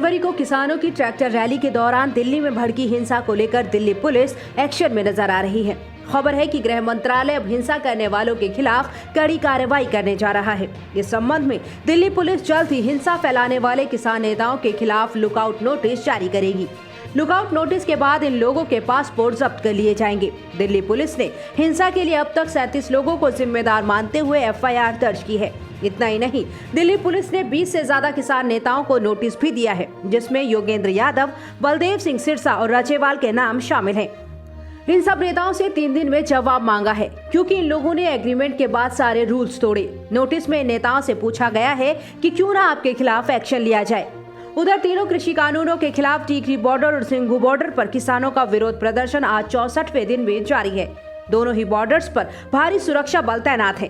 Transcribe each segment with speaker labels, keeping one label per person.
Speaker 1: जनवरी को किसानों की ट्रैक्टर रैली के दौरान दिल्ली में भड़की हिंसा को लेकर दिल्ली पुलिस एक्शन में नजर आ रही है। खबर है कि गृह मंत्रालय अब हिंसा करने वालों के खिलाफ कड़ी कार्रवाई करने जा रहा है। इस संबंध में दिल्ली पुलिस जल्द ही हिंसा फैलाने वाले किसान नेताओं के खिलाफ लुकआउट नोटिस जारी करेगी। लुकआउट नोटिस के बाद इन लोगों के पासपोर्ट जब्त कर लिए जाएंगे। दिल्ली पुलिस ने हिंसा के लिए अब तक 37 लोगों को जिम्मेदार मानते हुए एफआईआर दर्ज की है। इतना ही नहीं, दिल्ली पुलिस ने 20 से ज्यादा किसान नेताओं को नोटिस भी दिया है, जिसमें योगेंद्र यादव, बलदेव सिंह सिरसा और राजेवाल के नाम शामिल हैं। इन सब नेताओं से 3 दिन में जवाब मांगा है, क्योंकि इन लोगों ने एग्रीमेंट के बाद सारे रूल्स तोड़े। नोटिस में इन नेताओं से पूछा गया है कि क्यों ना आपके खिलाफ एक्शन लिया जाए। उधर तीनों कृषि कानूनों के खिलाफ टीकरी बॉर्डर और सिंघू बॉर्डर पर किसानों का विरोध प्रदर्शन आज 64वें दिन में जारी है। दोनों ही बॉर्डर्स पर भारी सुरक्षा बल तैनात है।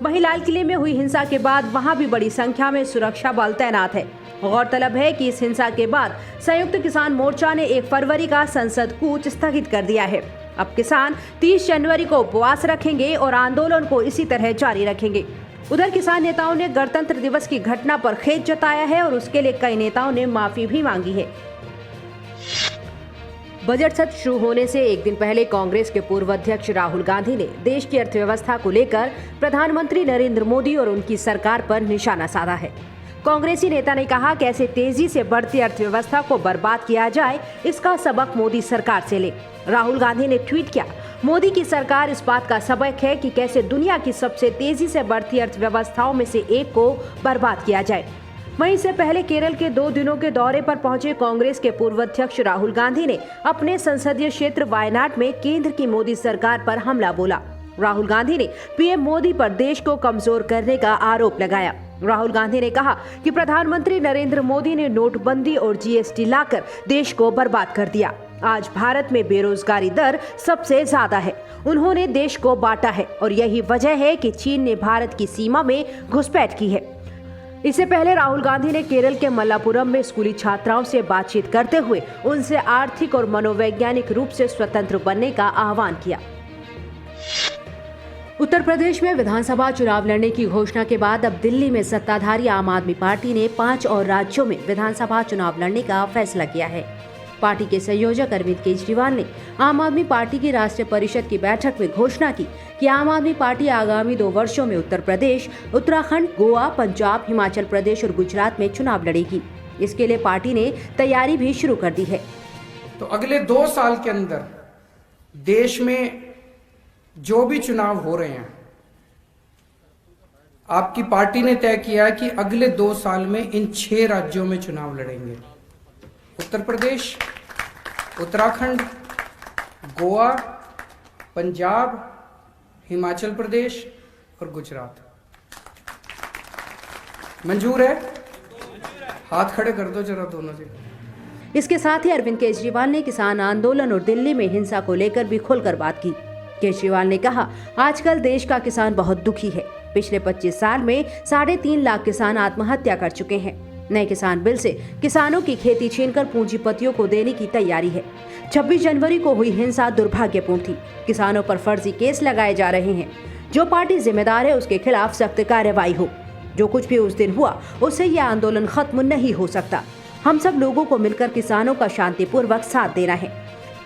Speaker 1: वहीं लाल किले में हुई हिंसा के बाद वहां भी बड़ी संख्या में सुरक्षा बल तैनात है। गौरतलब है कि इस हिंसा के बाद संयुक्त किसान मोर्चा ने 1 फरवरी का संसद कूच स्थगित कर दिया है। अब किसान 30 जनवरी को उपवास रखेंगे और आंदोलन को इसी तरह जारी रखेंगे। उधर किसान नेताओं ने गणतंत्र दिवस की घटना पर खेद जताया है और उसके लिए कई नेताओं ने माफी भी मांगी है। बजट सत्र शुरू होने से एक दिन पहले कांग्रेस के पूर्व अध्यक्ष राहुल गांधी ने देश की अर्थव्यवस्था को लेकर प्रधानमंत्री नरेंद्र मोदी और उनकी सरकार पर निशाना साधा है। कांग्रेसी नेता ने कहा कि ऐसे तेजी से बढ़ती अर्थव्यवस्था को बर्बाद किया जाए, इसका सबक मोदी सरकार से ले। राहुल गांधी ने ट्वीट किया, मोदी की सरकार इस बात का सबक है कि कैसे दुनिया की सबसे तेजी से बढ़ती अर्थव्यवस्थाओं में से एक को बर्बाद किया जाए। वहीं इससे पहले केरल के 2 दिनों के दौरे पर पहुंचे कांग्रेस के पूर्व अध्यक्ष राहुल गांधी ने अपने संसदीय क्षेत्र वायनाड में केंद्र की मोदी सरकार पर हमला बोला। राहुल गांधी ने पीएम मोदी पर देश को कमजोर करने का आरोप लगाया। राहुल गांधी ने कहा कि प्रधानमंत्री नरेंद्र मोदी ने नोटबंदी और जीएसटी लाकर देश को बर्बाद कर दिया। आज भारत में बेरोजगारी दर सबसे ज्यादा है। उन्होंने देश को बांटा है और यही वजह है कि चीन ने भारत की सीमा में घुसपैठ की है। इससे पहले राहुल गांधी ने केरल के मल्लापुरम में स्कूली छात्राओं से बातचीत करते हुए उनसे आर्थिक और मनोवैज्ञानिक रूप से स्वतंत्र बनने का आह्वान किया। उत्तर प्रदेश में विधानसभा चुनाव लड़ने की घोषणा के बाद अब दिल्ली में सत्ताधारी आम आदमी पार्टी ने 5 और राज्यों में विधानसभा चुनाव लड़ने का फैसला किया है। पार्टी के संयोजक अरविंद केजरीवाल ने आम आदमी पार्टी की राष्ट्रीय परिषद की बैठक में घोषणा की कि आम आदमी पार्टी आगामी 2 वर्षों में उत्तर प्रदेश, उत्तराखंड, गोवा, पंजाब, हिमाचल प्रदेश और गुजरात में चुनाव लड़ेगी। इसके लिए पार्टी ने तैयारी भी शुरू कर दी है।
Speaker 2: तो अगले 2 साल के अंदर देश में जो भी चुनाव हो रहे हैं, आपकी पार्टी ने तय किया है कि अगले 2 साल में इन 6 राज्यों में चुनाव लड़ेंगे। उत्तर प्रदेश, उत्तराखंड, गोवा, पंजाब, हिमाचल प्रदेश और गुजरात। मंजूर है? हाथ खड़े कर दो जरा दोनों से।
Speaker 1: इसके साथ ही अरविंद केजरीवाल ने किसान आंदोलन और दिल्ली में हिंसा को लेकर भी खुलकर बात की। केजरीवाल ने कहा, आजकल देश का किसान बहुत दुखी है। पिछले 25 साल में 3.5 लाख किसान आत्महत्या कर चुके हैं। नए किसान बिल से किसानों की खेती छीनकर पूंजीपतियों को देने की तैयारी है। 26 जनवरी को हुई हिंसा दुर्भाग्यपूर्ण थी। किसानों पर फर्जी केस लगाए जा रहे हैं। जो पार्टी जिम्मेदार है उसके खिलाफ सख्त कार्रवाई हो। जो कुछ भी उस दिन हुआ उससे यह आंदोलन खत्म नहीं हो सकता। हम सब लोगों को मिलकर किसानों का शांतिपूर्वक साथ देना है।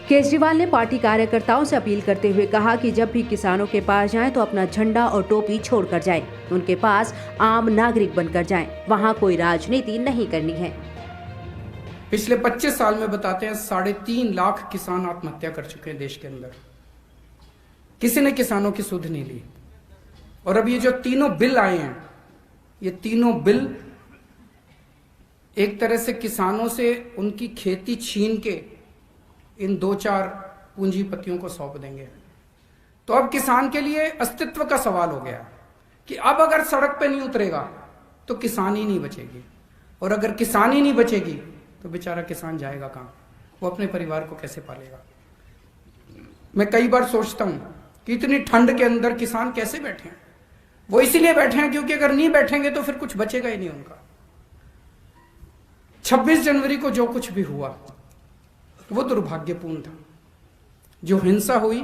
Speaker 1: केजरीवाल ने पार्टी कार्यकर्ताओं से अपील करते हुए कहा कि जब भी किसानों के पास जाएं तो अपना झंडा और टोपी छोड़कर जाएं। उनके पास आम नागरिक बनकर जाएं। वहां कोई राजनीति नहीं करनी है।
Speaker 2: पिछले 25 साल में बताते हैं 3.5 लाख किसान आत्महत्या कर चुके हैं देश के अंदर। किसी ने किसानों की सुध नहीं ली। और अब ये जो तीनों बिल आए हैं, ये तीनों बिल एक तरह से किसानों से उनकी खेती छीन के इन 2-4 पूंजीपतियों को सौंप देंगे। तो अब किसान के लिए अस्तित्व का सवाल हो गया कि अब अगर सड़क पे नहीं उतरेगा तो किसान ही नहीं बचेगी, और अगर किसान ही नहीं बचेगी तो बेचारा किसान जाएगा कहाँ? वो अपने परिवार को कैसे पालेगा? मैं कई बार सोचता हूं कि इतनी ठंड के अंदर किसान कैसे बैठे हैं। वो इसीलिए बैठे हैं क्योंकि अगर नहीं बैठेंगे तो फिर कुछ बचेगा ही नहीं उनका। 26 जनवरी को जो कुछ भी हुआ वो दुर्भाग्यपूर्ण था। जो हिंसा हुई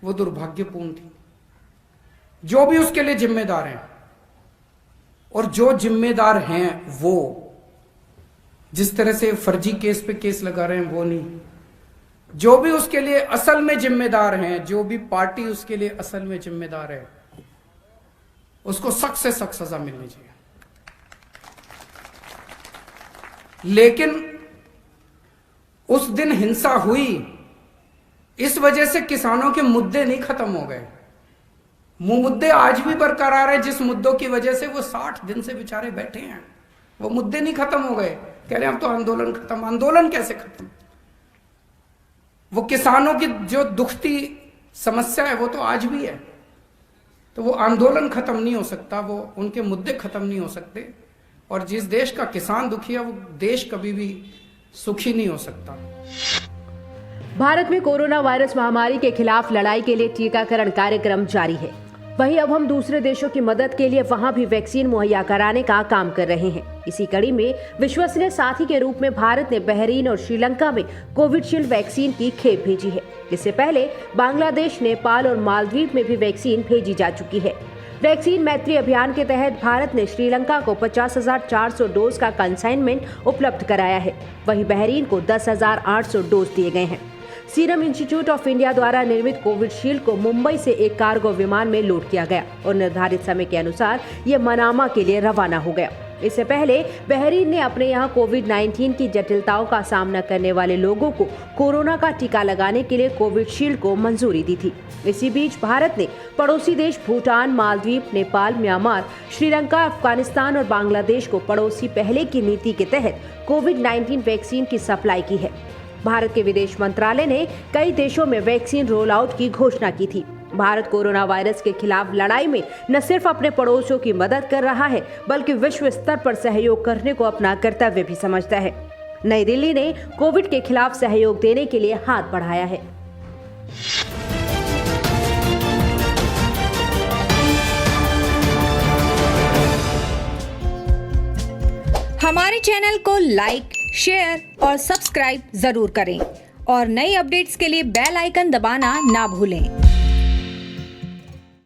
Speaker 2: वो दुर्भाग्यपूर्ण थी। जो भी उसके लिए जिम्मेदार हैं और जो जिम्मेदार हैं जिस तरह से फर्जी केस पे केस लगा रहे हैं वो नहीं। जो भी उसके लिए असल में जिम्मेदार हैं, जो भी पार्टी उसके लिए असल में जिम्मेदार है, उसको सख्त से सख्त सजा मिलनी चाहिए। लेकिन उस दिन हिंसा हुई, इस वजह से किसानों के मुद्दे नहीं खत्म हो गए। मुद्दे आज भी बरकरार है। जिस मुद्दों की वजह से वो 60 दिन से बेचारे बैठे हैं, वो मुद्दे नहीं खत्म हो गए। कह रहे हैं अब तो आंदोलन खत्म। आंदोलन कैसे खत्म? वो किसानों की जो दुखती समस्या है वो तो आज भी है। तो वो आंदोलन खत्म नहीं हो सकता, वो उनके मुद्दे खत्म नहीं हो सकते। और जिस देश का किसान दुखी है वो देश कभी भी सुखी नहीं हो सकता।
Speaker 1: भारत में कोरोना वायरस महामारी के खिलाफ लड़ाई के लिए टीकाकरण कार्यक्रम जारी है। वहीं अब हम दूसरे देशों की मदद के लिए वहां भी वैक्सीन मुहैया कराने का काम कर रहे हैं। इसी कड़ी में विश्वसनीय साथी के रूप में भारत ने बहरीन और श्रीलंका में कोविशील्ड वैक्सीन की खेप भेजी है। इससे पहले बांग्लादेश, नेपाल और मालदीव में भी वैक्सीन भेजी जा चुकी है। वैक्सीन मैत्री अभियान के तहत भारत ने श्रीलंका को 50,400 डोज का कंसाइनमेंट उपलब्ध कराया है। वहीं बहरीन को 10,800 डोज दिए गए हैं। सीरम इंस्टीट्यूट ऑफ इंडिया द्वारा निर्मित कोविशील्ड को मुंबई से एक कार्गो विमान में लोड किया गया और निर्धारित समय के अनुसार ये मनामा के लिए रवाना हो गया। इससे पहले बहरीन ने अपने यहाँ कोविड-19 की जटिलताओं का सामना करने वाले लोगों को कोरोना का टीका लगाने के लिए कोविशील्ड को मंजूरी दी थी। इसी बीच भारत ने पड़ोसी देश भूटान, मालदीव, नेपाल, म्यांमार, श्रीलंका, अफगानिस्तान और बांग्लादेश को पड़ोसी पहले की नीति के तहत कोविड-19 वैक्सीन की सप्लाई की है। भारत के विदेश मंत्रालय ने कई देशों में वैक्सीन रोल आउट की घोषणा की थी। भारत कोरोना वायरस के खिलाफ लड़ाई में न सिर्फ अपने पड़ोसियों की मदद कर रहा है, बल्कि विश्व स्तर पर सहयोग करने को अपना कर्तव्य भी समझता है। नई दिल्ली ने कोविड के खिलाफ सहयोग देने के लिए हाथ बढ़ाया है।
Speaker 3: हमारे चैनल को लाइक, शेयर और सब्सक्राइब जरूर करें और नई अपडेट्स के लिए बेल आइकन दबाना ना भूलें।